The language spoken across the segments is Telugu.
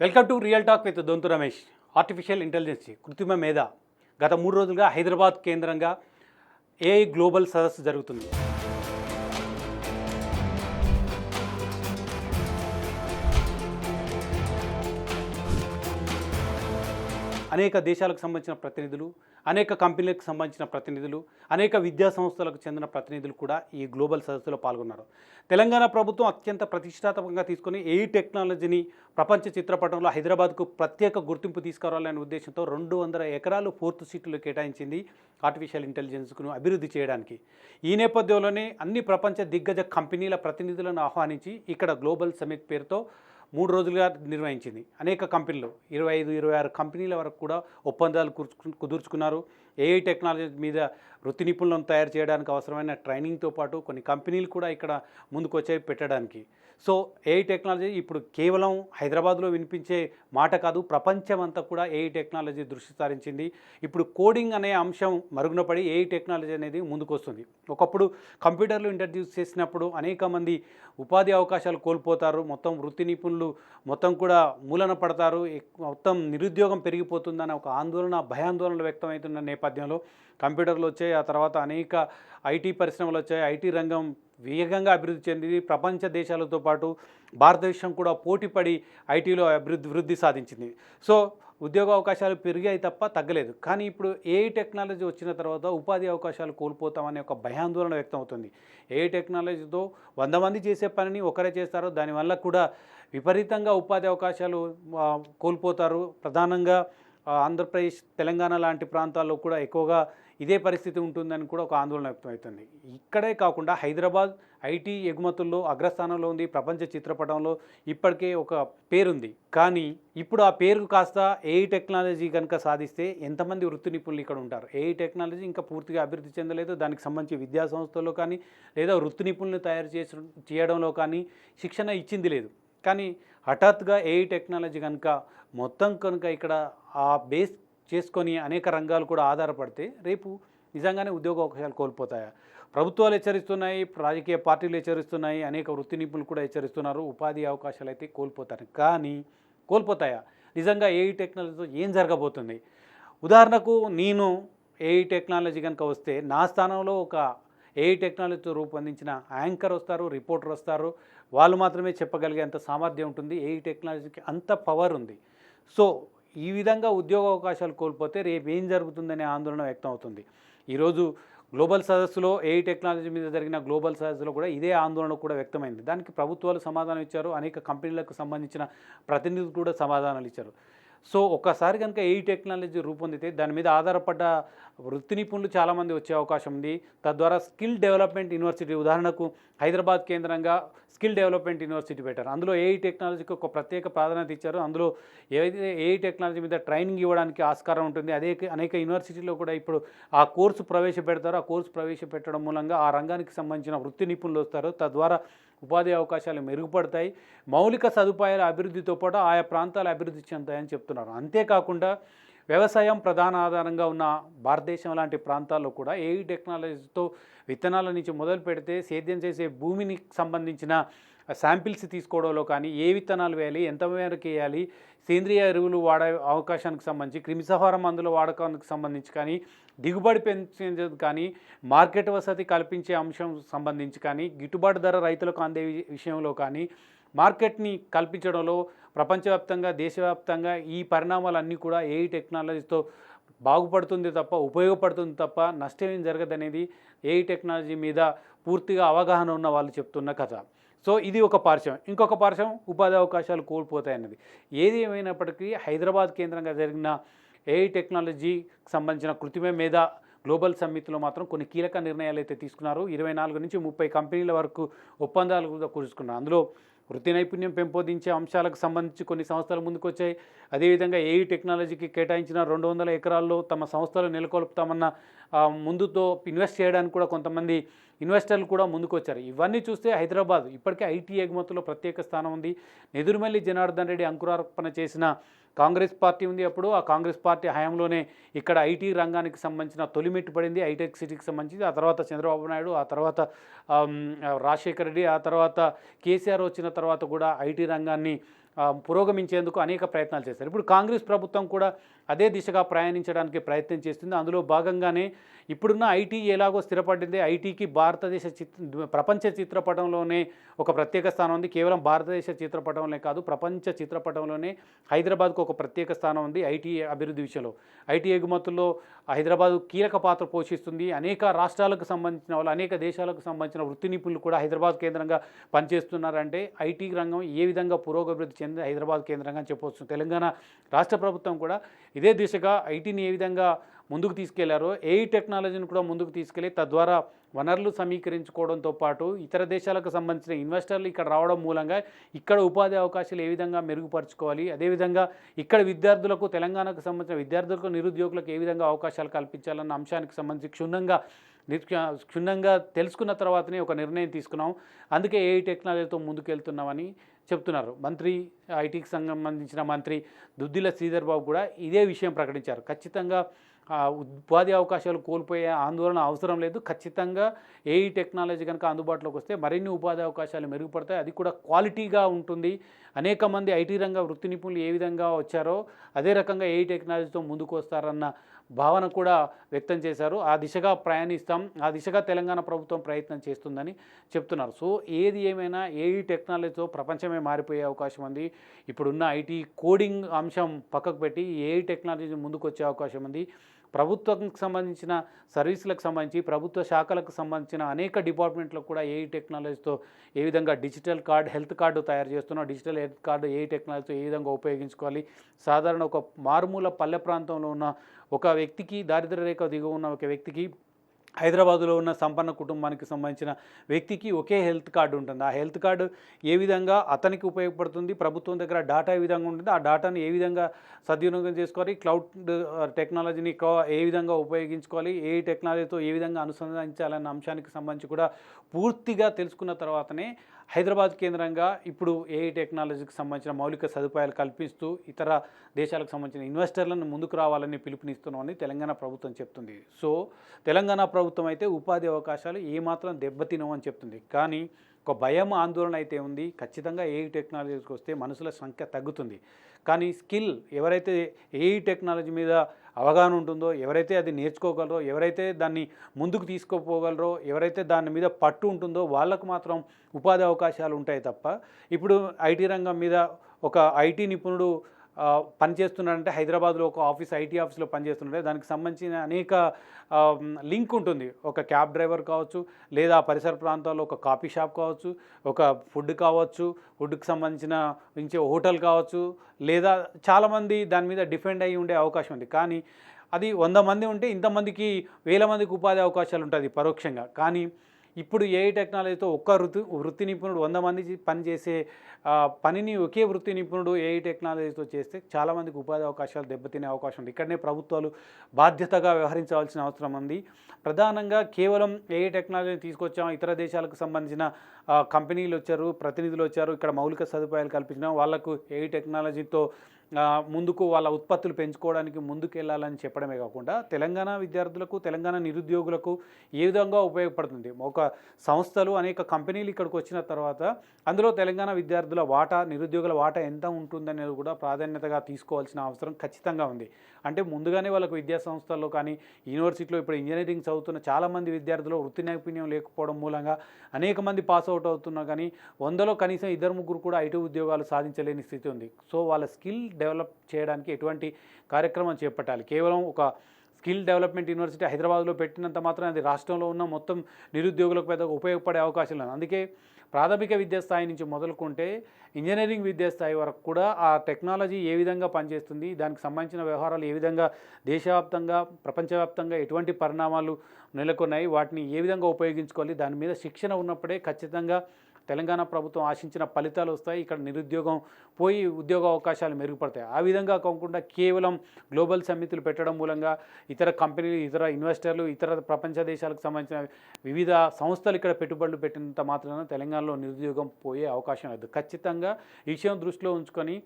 Welcome to real talk with Donthu Ramesh. Artificial intelligence కృత్రిమ మేధ గత 3 రోజులుగా హైదరాబాద్ కేంద్రంగా ఏఐ గ్లోబల్ సదస్సు జరుగుతుంది. అనేక దేశాలకు సంబంధించిన ప్రతినిధులు, అనేక కంపెనీలకు సంబంధించిన ప్రతినిధులు, అనేక విద్యా సంస్థలకు చెందిన ప్రతినిధులు కూడా ఈ గ్లోబల్ సదస్సులో పాల్గొన్నారు. తెలంగాణ ప్రభుత్వం అత్యంత ప్రతిష్టాత్మకంగా తీసుకొని ఏఐ టెక్నాలజీని ప్రపంచ చిత్రపటంలో హైదరాబాద్కు ప్రత్యేక గుర్తింపు తీసుకురావాలనే ఉద్దేశంతో 200 ఎకరాలు పూర్తి సీట్లు కేటాయించింది ఆర్టిఫిషియల్ ఇంటెలిజెన్స్ను అభివృద్ధి చేయడానికి. ఈ నేపథ్యంలోనే అన్ని ప్రపంచ దిగ్గజ కంపెనీల ప్రతినిధులను ఆహ్వానించి ఇక్కడ గ్లోబల్ సమిట్ పేరుతో 3 రోజులుగా నిర్వహించింది. అనేక కంపెనీలు 25-26 కంపెనీల వరకు కూడా ఒప్పందాలు కుదుర్చుకున్నారు. ఏఐ టెక్నాలజీ మీద వృత్తి నిపుణులను తయారు చేయడానికి అవసరమైన ట్రైనింగ్తో పాటు కొన్ని కంపెనీలు కూడా ఇక్కడ ముందుకు వచ్చాయి పెట్టడానికి. సో ఏఐ టెక్నాలజీ ఇప్పుడు కేవలం హైదరాబాద్లో వినిపించే మాట కాదు, ప్రపంచమంతా కూడా ఏఐ టెక్నాలజీ దృష్టి సారించింది. ఇప్పుడు కోడింగ్ అనే అంశం మరుగున పడి ఏఐ టెక్నాలజీ అనేది ముందుకు వస్తుంది. ఒకప్పుడు కంప్యూటర్లు ఇంట్రడ్యూస్ చేసినప్పుడు అనేక మంది ఉపాధి అవకాశాలు కోల్పోతారు, మొత్తం వృత్తి నిపుణులు మొత్తం కూడా మూలన పడతారు, మొత్తం నిరుద్యోగం పెరిగిపోతుందన్న ఒక ఆందోళన భయాందోళనలు వ్యక్తమవుతున్న నేపథ్యంలో కంప్యూటర్లు వచ్చాయి. ఆ తర్వాత అనేక ఐటీ పరిశ్రమలు వచ్చాయి. ఐటీ రంగం వేగంగా అభివృద్ధి చెందింది. ప్రపంచ దేశాలతో పాటు భారతదేశం కూడా పోటీపడి ఐటీలో వృద్ధి సాధించింది. సో ఉద్యోగ అవకాశాలు పెరిగాయి తప్ప తగ్గలేదు. కానీ ఇప్పుడు ఏఐ టెక్నాలజీ వచ్చిన తర్వాత ఉపాధి అవకాశాలు కోల్పోతామనే ఒక భయాందోళన వ్యక్తం అవుతుంది. ఏఐ టెక్నాలజీతో 100 మంది చేసే పనిని ఒకరే చేస్తారు. దానివల్ల కూడా విపరీతంగా ఉపాధి అవకాశాలు కోల్పోతారు. ప్రధానంగా ఆంధ్రప్రదేశ్, తెలంగాణ లాంటి ప్రాంతాల్లో కూడా ఎక్కువగా ఇదే పరిస్థితి ఉంటుందని కూడా ఒక ఆందోళన వ్యక్తమవుతుంది. ఇక్కడే కాకుండా హైదరాబాద్ ఐటీ ఎగుమతుల్లో అగ్రస్థానంలో ఉంది. ప్రపంచ చిత్రపటంలో ఇప్పటికే ఒక పేరుంది. కానీ ఇప్పుడు ఆ పేరు కాస్త ఏఐ టెక్నాలజీ కనుక సాధిస్తే ఎంతమంది వృత్తి నిపుణులు ఇక్కడ ఉంటారు? ఏఐ టెక్నాలజీ ఇంకా పూర్తిగా అభివృద్ధి చెందలేదు. దానికి సంబంధించి విద్యా సంస్థల్లో కానీ లేదా వృత్తి నిపుణులను తయారు చేయడంలో కానీ శిక్షణ ఇచ్చింది లేదు. కానీ హఠాత్తుగా ఏఐ టెక్నాలజీ కనుక ఇక్కడ ఆ బేస్ చేసుకొని అనేక రంగాలు కూడా ఆధారపడితే రేపు నిజంగానే ఉద్యోగ అవకాశాలు కోల్పోతాయా? ప్రభుత్వాలు హెచ్చరిస్తున్నాయి, రాజకీయ పార్టీలు హెచ్చరిస్తున్నాయి, అనేక వృత్తి నిపుణులు కూడా హెచ్చరిస్తున్నారు. ఉపాధి అవకాశాలు అయితే కోల్పోతారు. కానీ కోల్పోతాయా? నిజంగా ఏఐ టెక్నాలజీతో ఏం జరగబోతుంది? ఉదాహరణకు నేను ఏఐ టెక్నాలజీ కనుక వస్తే నా స్థానంలో ఒక ఏఐ టెక్నాలజీతో రూపొందించిన యాంకర్ వస్తారు, రిపోర్టర్ వస్తారు. వాళ్ళు మాత్రమే చెప్పగలిగేంత సామర్థ్యం ఉంటుంది. ఏఐ టెక్నాలజీకి అంత పవర్ ఉంది. సో ఈ విధంగా ఉద్యోగ అవకాశాలు కోల్పోతే రేపు ఏం జరుగుతుందనే ఆందోళన వ్యక్తం అవుతుంది. ఈరోజు గ్లోబల్ సదస్సులో ఏఐ టెక్నాలజీ మీద జరిగిన గ్లోబల్ సదస్సులో కూడా ఇదే ఆందోళన కూడా వ్యక్తమైంది. దానికి ప్రభుత్వాలు సమాధానం ఇచ్చారు, అనేక కంపెనీలకు సంబంధించిన ప్రతినిధులు కూడా సమాధానాలు ఇచ్చారు. సో ఒక్కసారి కనుక ఏఐ టెక్నాలజీ రూపొందితే దాని మీద ఆధారపడ్డ వృత్తి నిపుణులు చాలామంది వచ్చే అవకాశం ఉంది. తద్వారా స్కిల్ డెవలప్మెంట్ యూనివర్సిటీ, ఉదాహరణకు హైదరాబాద్ కేంద్రంగా స్కిల్ డెవలప్మెంట్ యూనివర్సిటీ పెట్టారు. అందులో ఏఐ టెక్నాలజీకి ఒక ప్రత్యేక ప్రాధాన్యత ఇచ్చారు. అందులో ఏదైతే ఏఐ టెక్నాలజీ మీద ట్రైనింగ్ ఇవ్వడానికి ఆస్కారం ఉంటుంది. అనేక యూనివర్సిటీలో కూడా ఇప్పుడు ఆ కోర్సు ప్రవేశపెడతారు. ఆ కోర్సు ప్రవేశపెట్టడం మూలంగా ఆ రంగానికి సంబంధించిన వృత్తి నిపుణులు వస్తారు. తద్వారా ఉపాధి అవకాశాలు మెరుగుపడతాయి. మౌలిక సదుపాయాల అభివృద్ధితో పాటు ఆయా ప్రాంతాల అభివృద్ధి చెందుతాయని చెప్తున్నారు. అంతేకాకుండా వ్యవసాయం ప్రధాన ఆధారంగా ఉన్న భారతదేశం లాంటి ప్రాంతాల్లో కూడా ఏఐ టెక్నాలజీతో విత్తనాల నుంచి మొదలు పెడితే సేద్యం చేసే భూమిని సంబంధించిన శాంపిల్స్ తీసుకోవడంలో కానీ ఏ విత్తనాలు వేయాలి, ఎంత మేరకు వేయాలి, సేంద్రియ ఎరువులు వాడే అవకాశానికి సంబంధించి, క్రిమిసంహార మందుల వాడకానికి సంబంధించి కానీ, దిగుబడి పెంచేందుకు కానీ, మార్కెట్ వసతి కల్పించే అంశం సంబంధించి కానీ, గిట్టుబాటు ధర రైతులకు అందే విషయంలో కానీ, మార్కెట్ని కల్పించడంలో ప్రపంచవ్యాప్తంగా, దేశవ్యాప్తంగా ఈ పరిణామాలన్నీ కూడా ఏఐ టెక్నాలజీతో బాగుపడుతుంది తప్ప, ఉపయోగపడుతుంది తప్ప నష్టం ఏం జరగదనేది ఏఐ టెక్నాలజీ మీద పూర్తిగా అవగాహన ఉన్న వాళ్ళు చెప్తున్న కథ. సో ఇది ఒక పార్శ్వం. ఇంకొక పార్శ్వం ఉపాధి అవకాశాలు కోల్పోతాయన్నది. ఏది ఏమైనప్పటికీ హైదరాబాద్ కేంద్రంగా జరిగిన ఏఐ టెక్నాలజీకి సంబంధించిన కృత్రిమ మేధ గ్లోబల్ సమ్మిట్లో మాత్రం కొన్ని కీలక నిర్ణయాలు అయితే తీసుకున్నారు. 24 నుంచి 30 కంపెనీల వరకు ఒప్పందాలు కూడా కుదుర్చుకున్నారు. అందులో వృత్తి నైపుణ్యం పెంపొందించే అంశాలకు సంబంధించి కొన్ని సంస్థలు ముందుకు వచ్చాయి. అదేవిధంగా ఏఐ టెక్నాలజీకి కేటాయించిన 200 ఎకరాల్లో తమ సంస్థలు నెలకొల్పుతామన్న ముందుతో ఇన్వెస్ట్ చేయడానికి కూడా కొంతమంది ఇన్వెస్టర్లు కూడా ముందుకు వచ్చారు. ఇవన్నీ చూస్తే హైదరాబాద్ ఇప్పటికే ఐటీ ఎగుమతుల్లో ప్రత్యేక స్థానం ఉంది. నెదురుమల్లి జనార్దన్ రెడ్డి అంకురార్పణ చేసిన కాంగ్రెస్ పార్టీ ఉంది. అప్పుడు ఆ కాంగ్రెస్ పార్టీ హయాంలోనే ఇక్కడ ఐటీ రంగానికి సంబంధించిన తొలిమెట్టు పడింది, హైటెక్ సిటీకి సంబంధించి. ఆ తర్వాత చంద్రబాబు నాయుడు, ఆ తర్వాత రాజశేఖర రెడ్డి, ఆ తర్వాత కేసీఆర్ వచ్చిన తర్వాత కూడా ఐటీ రంగాన్ని పురోగమించేందుకు అనేక ప్రయత్నాలు చేశారు. ఇప్పుడు కాంగ్రెస్ ప్రభుత్వం కూడా అదే దిశగా ప్రయాణించడానికి ప్రయత్నం చేస్తుంది. అందులో భాగంగానే ఇప్పుడున్న ఐటీ ఎలాగో స్థిరపడింది. ఐటీకి భారతదేశ ప్రపంచ చిత్రపటంలోనే ఒక ప్రత్యేక స్థానం ఉంది. కేవలం భారతదేశ చిత్రపటంలోనే కాదు, ప్రపంచ చిత్రపటంలోనే హైదరాబాద్కు ఒక ప్రత్యేక స్థానం ఉంది ఐటీ అభివృద్ధి విషయంలో. ఐటీ ఎగుమతుల్లో హైదరాబాద్ కీలక పాత్ర పోషిస్తుంది. అనేక రాష్ట్రాలకు సంబంధించిన వాళ్ళు, అనేక దేశాలకు సంబంధించిన వృత్తి నిపుణులు కూడా హైదరాబాద్ కేంద్రంగా పనిచేస్తున్నారంటే ఐటీ రంగం ఏ విధంగా పురోగభివృద్ధి చెంది హైదరాబాద్ కేంద్రంగా చెప్పవచ్చు. తెలంగాణ రాష్ట్ర ప్రభుత్వం కూడా ఇదే దిశగా ఐటీని ఏ విధంగా ముందుకు తీసుకెళ్లారో ఏఐ టెక్నాలజీని కూడా ముందుకు తీసుకెళ్ళి తద్వారా వనరులు సమీకరించుకోవడంతో పాటు ఇతర దేశాలకు సంబంధించిన ఇన్వెస్టర్లు ఇక్కడ రావడం మూలంగా ఇక్కడ ఉపాధి అవకాశాలు ఏ విధంగా మెరుగుపరుచుకోవాలి, అదేవిధంగా ఇక్కడ విద్యార్థులకు, తెలంగాణకు సంబంధించిన విద్యార్థులకు, నిరుద్యోగులకు ఏ విధంగా అవకాశాలు కల్పించాలన్న అంశానికి సంబంధించి క్షుణ్ణంగా తెలుసుకున్న తర్వాతనే ఒక నిర్ణయం తీసుకున్నాం. అందుకే ఏఐ టెక్నాలజీతో ముందుకెళ్తున్నామని చెప్తున్నారు. ఐటీకి సంబంధించిన మంత్రి దుద్దిల శ్రీధర్ బాబు కూడా ఇదే విషయం ప్రకటించారు. ఖచ్చితంగా ఉపాధి అవకాశాలు కోల్పోయే ఆందోళన అవసరం లేదు. ఖచ్చితంగా ఏఐ టెక్నాలజీ కనుక అందుబాటులోకి వస్తే మరిన్ని ఉపాధి అవకాశాలు మెరుగుపడతాయి. అది కూడా క్వాలిటీగా ఉంటుంది. అనేక మంది ఐటీ రంగ వృత్తి నిపుణులు ఏ విధంగా వచ్చారో అదే రకంగా ఏఐ టెక్నాలజీతో ముందుకు వస్తారన్న భావన కూడా వ్యక్తం చేశారు. ఆ దిశగా ప్రయాణిస్తాం, ఆ దిశగా తెలంగాణ ప్రభుత్వం ప్రయత్నం చేస్తుందని చెప్తున్నారు. సో ఏది ఏమైనా ఏఐ టెక్నాలజీతో ప్రపంచమే మారిపోయే అవకాశం ఉంది. ఇప్పుడున్న ఐటీ కోడింగ్ అంశం పక్కకు పెట్టి ఏఐ టెక్నాలజీ ముందుకు వచ్చే అవకాశం ఉంది. ప్రభుత్వానికి సంబంధించిన సర్వీసులకు సంబంధించి, ప్రభుత్వ శాఖలకు సంబంధించిన అనేక డిపార్ట్మెంట్లకు కూడా ఏఐ టెక్నాలజీతో ఏ విధంగా డిజిటల్ కార్డ్, హెల్త్ కార్డు తయారు చేస్తున్నాం, డిజిటల్ హెల్త్ కార్డు ఏఐ టెక్నాలజీతో ఏ విధంగా ఉపయోగించుకోవాలి, సాధారణ ఒక మారుమూల పల్లె ప్రాంతంలో ఉన్న ఒక వ్యక్తికి, దారిద్ర్య రేఖ దిగువ ఉన్న ఒక వ్యక్తికి, హైదరాబాదులో ఉన్న సంపన్న కుటుంబానికి సంబంధించిన వ్యక్తికి ఒకే హెల్త్ కార్డు ఉంటుంది. ఆ హెల్త్ కార్డు ఏ విధంగా అతనికి ఉపయోగపడుతుంది, ప్రభుత్వం దగ్గర డాటా ఏ విధంగా ఉంటుంది, ఆ డాటాని ఏ విధంగా సద్వినియోగం చేసుకోవాలి, క్లౌడ్ టెక్నాలజీని ఏ విధంగా ఉపయోగించుకోవాలి, ఏ టెక్నాలజీతో ఏ విధంగా అనుసంధానించాలన్న అంశానికి సంబంధించి కూడా పూర్తిగా తెలుసుకున్న తర్వాతనే హైదరాబాద్ కేంద్రంగా ఇప్పుడు ఏఐ టెక్నాలజీకి సంబంధించిన మౌలిక సదుపాయాలు కల్పిస్తూ ఇతర దేశాలకు సంబంధించిన ఇన్వెస్టర్లను ముందుకు రావాలని పిలుపునిస్తున్నామని తెలంగాణ ప్రభుత్వం చెప్తుంది. సో తెలంగాణ ప్రభుత్వం అయితే ఉపాధి అవకాశాలు ఏమాత్రం దెబ్బతినవని చెప్తుంది. కానీ ఒక భయం, ఆందోళన అయితే ఉంది. ఖచ్చితంగా ఏఐ టెక్నాలజీకి వస్తే మనుషుల సంఖ్య తగ్గుతుంది. కానీ స్కిల్, ఎవరైతే ఏఐ టెక్నాలజీ మీద అవగాహన ఉంటుందో, ఎవరైతే అది నేర్చుకోగలరో, ఎవరైతే దాన్ని ముందుకు తీసుకుపోగలరో, ఎవరైతే దాని మీద పట్టు ఉంటుందో వాళ్ళకు మాత్రం ఉపాధి అవకాశాలు ఉంటాయి తప్ప, ఇప్పుడు ఐటీ రంగం మీద ఒక ఐటీ నిపుణుడు పనిచేస్తున్నాడంటే హైదరాబాద్లో ఒక ఐటీ ఆఫీస్లో పనిచేస్తుంటే దానికి సంబంధించిన అనేక లింక్ ఉంటుంది. ఒక క్యాబ్ డ్రైవర్ కావచ్చు, లేదా పరిసర ప్రాంతాల్లో ఒక కాఫీ షాప్ కావచ్చు, ఒక ఫుడ్ కావచ్చు, ఫుడ్కి సంబంధించిన హోటల్ కావచ్చు, లేదా చాలామంది దాని మీద డిపెండ్ అయ్యి ఉండే అవకాశం ఉంది. కానీ అది 100 మంది ఉంటే ఇంతమందికి 1000 మందికి ఉపాధి అవకాశాలు ఉంటుంది పరోక్షంగా. కానీ ఇప్పుడు ఏఐ టెక్నాలజీతో ఒక్క వృత్తి నిపుణుడు 100 మంది పనిచేసే పనిని ఒకే వృత్తి నిపుణుడు ఏఐ టెక్నాలజీతో చేస్తే చాలామందికి ఉపాధి అవకాశాలు దెబ్బతినే అవకాశం ఉంది. ఇక్కడనే ప్రభుత్వాలు బాధ్యతగా వ్యవహరించవలసిన అవసరం ఉంది. ప్రధానంగా కేవలం ఏఐ టెక్నాలజీని తీసుకొచ్చాం, ఇతర దేశాలకు సంబంధించిన కంపెనీలు వచ్చారు, ప్రతినిధులు వచ్చారు, ఇక్కడ మౌలిక సదుపాయాలు కల్పించినాం, వాళ్లకు ఏఐ టెక్నాలజీతో ముందుకు వాళ్ళ ఉత్పత్తులు పెంచుకోవడానికి ముందుకు వెళ్ళాలని చెప్పడమే కాకుండా తెలంగాణ విద్యార్థులకు, తెలంగాణ నిరుద్యోగులకు ఏ విధంగా ఉపయోగపడుతుంది. ఒక సంస్థలు, అనేక కంపెనీలు ఇక్కడికి వచ్చిన తర్వాత అందులో తెలంగాణ విద్యార్థుల వాటా, నిరుద్యోగుల వాటా ఎంత ఉంటుందనేది కూడా ప్రాధాన్యతగా తీసుకోవాల్సిన అవసరం ఖచ్చితంగా ఉంది. అంటే ముందుగానే వాళ్ళకు విద్యా సంస్థల్లో కానీ యూనివర్సిటీలో ఇప్పుడు ఇంజనీరింగ్ చదువుతున్న చాలామంది విద్యార్థులు వృత్తి నైపుణ్యం లేకపోవడం మూలంగా అనేక మంది పాస్ అవుట్ అవుతున్నా కానీ 100లో కనీసం 2-3 కూడా ఐటీ ఉద్యోగాలు సాధించలేని స్థితి ఉంది. సో వాళ్ళ స్కిల్ డెవలప్ చేయడానికి ఎటువంటి కార్యక్రమం చేపట్టాలి. కేవలం ఒక స్కిల్ డెవలప్మెంట్ యూనివర్సిటీ హైదరాబాద్లో పెట్టినంత మాత్రం అది రాష్ట్రంలో ఉన్న మొత్తం నిరుద్యోగులకు పెద్దగా ఉపయోగపడే అవకాశం లేదు. అందుకే ప్రాథమిక విద్యాస్థాయి నుంచి మొదలుకుంటే ఇంజనీరింగ్ విద్యాస్థాయి వరకు కూడా ఆ టెక్నాలజీ ఏ విధంగా పనిచేస్తుంది, దానికి సంబంధించిన వ్యవహారాలు ఏ విధంగా దేశవ్యాప్తంగా, ప్రపంచవ్యాప్తంగా ఎటువంటి పరిణామాలు నెలకొన్నాయి, వాటిని ఏ విధంగా ఉపయోగించుకోవాలి, దాని మీద శిక్షణ ఉన్నప్పుడే ఖచ్చితంగా తెలంగాణ ప్రభుత్వం ఆశించిన ఫలితాలు వస్తాయి. ఇక్కడ నిరుద్యోగం పోయి ఉద్యోగ అవకాశాలు మెరుగుపడతాయి. ఆ విధంగా కాకుండా కేవలం గ్లోబల్ సమ్మితులు పెట్టడం మూలంగా ఇతర కంపెనీలు, ఇతర ఇన్వెస్టర్లు, ఇతర ప్రపంచ దేశాలకు సంబంధించిన వివిధ సంస్థలు ఇక్కడ పెట్టుబడులు పెట్టినంత మాత్రాన తెలంగాణలో నిరుద్యోగం పోయే అవకాశం లేదు. ఖచ్చితంగా ఈ విషయం దృష్టిలో ఉంచుకొని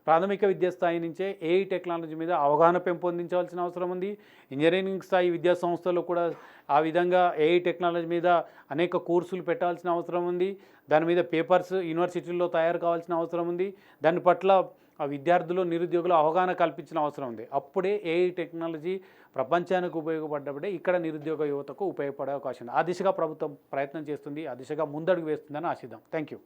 ప్రాథమిక విద్యా స్థాయి నుంచే ఏఐ టెక్నాలజీ మీద అవగాహన పెంపొందించవలసిన అవసరం ఉంది. ఇంజనీరింగ్ స్థాయి విద్యా సంస్థల్లో కూడా ఆ విధంగా ఏఐ టెక్నాలజీ మీద అనేక కోర్సులు పెట్టాల్సిన అవసరం ఉంది. దాని మీద పేపర్స్ యూనివర్సిటీల్లో తయారు కావాల్సిన అవసరం ఉంది. దాని పట్ల ఆ విద్యార్థులు నిరుద్యోగులు అవగాహన కల్పించిన అవసరం ఉంది. అప్పుడే ఏఐ టెక్నాలజీ ప్రపంచానికి ఉపయోగపడ్డప్పుడే ఇక్కడ నిరుద్యోగ యువతకు ఉపయోగపడే అవకాశం ఉంది. ఆ దిశగా ప్రభుత్వం ప్రయత్నం చేస్తుంది, ఆ దిశగా ముందడుగు వేస్తుందని ఆశిద్దాం. Thank you.